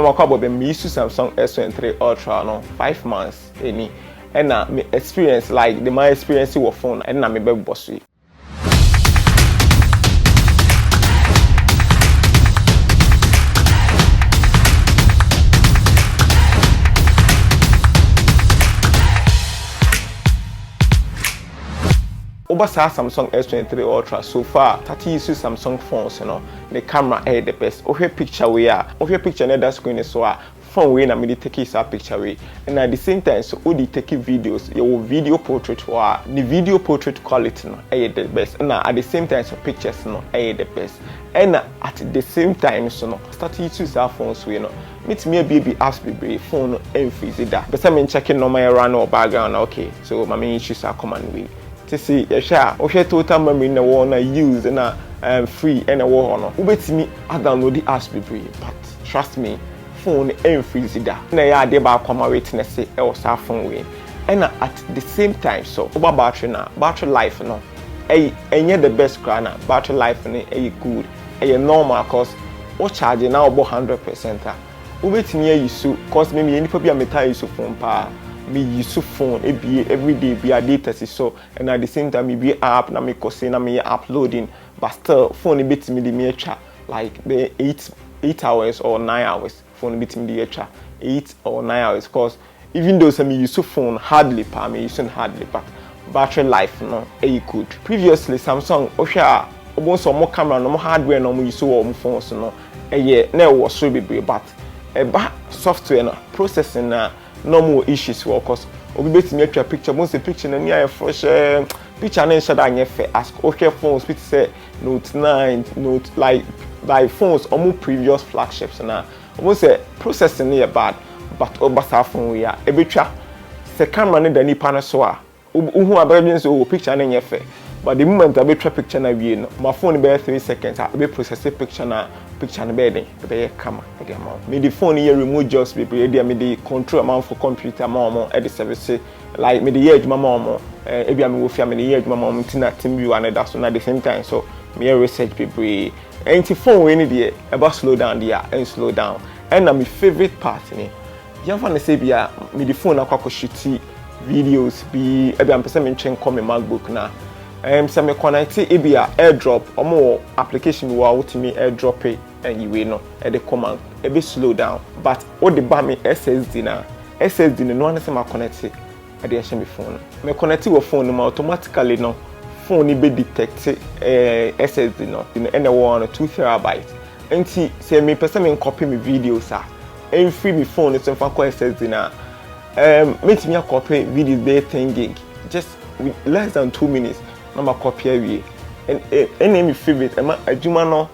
I'm about me use Samsung S23 Ultra no 5 months any and me experience like my experience with phone and me be boss. Over Samsung S23 Ultra so far 30 use Samsung phones the camera is the best. Over picture we are over picture na that screen so phone we na me take his picture we and at the same time so we take videos your video portrait or the video portrait quality is the best and at the same time so pictures is the best and at the same time so start to use our phones we meet me baby apps be phone and freeze that but I'm checking on my run or background okay so my main issues are common way to see a share okay total memory na one use na free and a war no ubetimi download the apps be but trust me phone and freeze that na ya dey ba kwama witness e was our phone way and at the same time so over battery life no enye the best car na battery life no good normal cause o charge now about 100% ubetimi use cause me any people be a use phone pa me use phone every day be a data so and at the same time me be app na me cause na me uploading but still phone bit me the me like the 8 hours or 9 hours phone bit me the 8 or 9 hours cause even though some use phone hardly pa me using hardly but battery life no good previously Samsung osha almost more camera no more hardware no more use on phones no na was so be but software no processing na no more issues for cause obi betimi atwa picture most the picture na near fresh picture na shada anye fe ask okay phones fit say Note 9 Note like phones almost previous flagships na almost say processing na bad but obasa phone we are ebetwa se camera na dani pana so a uhu abegin so picture na anye fe but the moment I betwa picture na wie no my phone be 3 seconds I be process picture na be den be camera again me the phone here remote just be dey me the control amount for computer more at the service like me the edge mama e bia me wo fia me the edge mama tina team view and that so at the same time so me research people anti phone we need there about slow down there and slow down and na my favorite part ni yamfa na say bia me the phone akwa shoot videos be e bia me pese me chen come MacBook na some me connect ebia airdrop omo application wo out me airdrop it and you know at the command a bit slow down but all the bar me SSD no one say my connect it at the phone me connect your phone no automatically no phone be detect SSD no and the one 2 TB and say me person me copy me videos and free me phone so for SSD na make me copy videos be 10 gig just with less than 2 minutes no copy away and any favorite adjuma no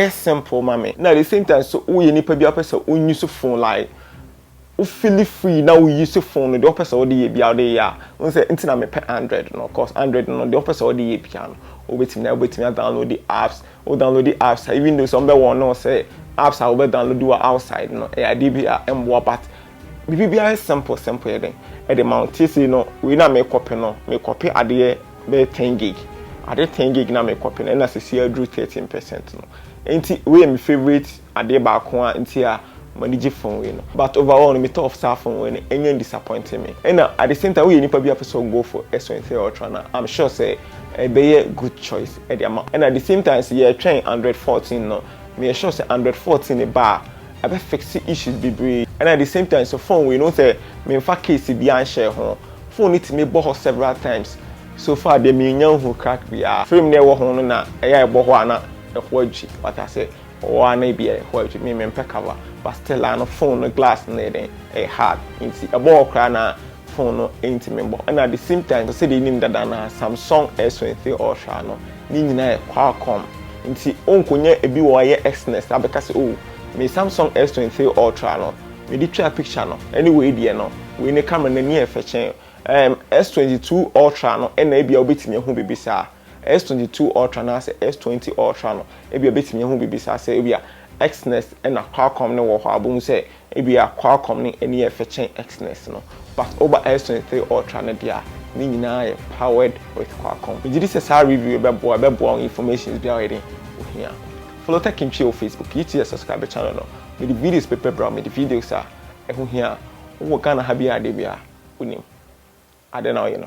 simple mama now at the same time so we nipa bi apesa on use phone like we feel free now we use phone the opesa we dey bia dey ya we say intina me pay 100 no cost 100 no the opesa we dey bia no obetimi download the apps even though some be one no say apps are we download do outside no e dey bia embo but bibia simple then at the mount say no we na me copy ade be 10 gig ade 10 gig na me copy na say see drew 13% no enti we my favorite ade ba ko enti a manage phone we no but overall me top star phone we any disappointing me and at the same time we nipa bi person go for S23 Ultra na I'm sure say e be a good choice at the amount and at the same time say you train 114 no me sure say 114 e ba I be fix issues be and at the same time so phone we know say me in fact case bi an share ho phone it me bo several times so far the me nyan who crack be frame na wo ho no na e ya bo ho ana e but I say or na be e me mempe cover but still on phone no glass na dey e hard inti e bo kra na phone no inti me bo and at the same time so say the name dada na Samsung S23 Ultra no ni nyina e Qualcomm inti onkonya ebi wo ye Exynos abeka say oh me Samsung S23 Ultra no me di try picture no anyway there no we ne camera na ni e fechen S22 Ultra no na e bia obetimi hu bibisa S22 Ultra na say S20 Ultra no e bia obetimi hu bibisa say e bia Exynos na Qualcomm no wo ho abun say e bia Qualcomm ni eni e fechen Exynos no but over S23 Ultra na dia ni nyina powered with Qualcomm. We did this review about information is be already here. Follow Tech Kimchi on Facebook, YouTube, subscribe to the channel. me the videos paper bra me the videos a ɛho hia wo Ghana ha bia de bia unim ade na oyɛ no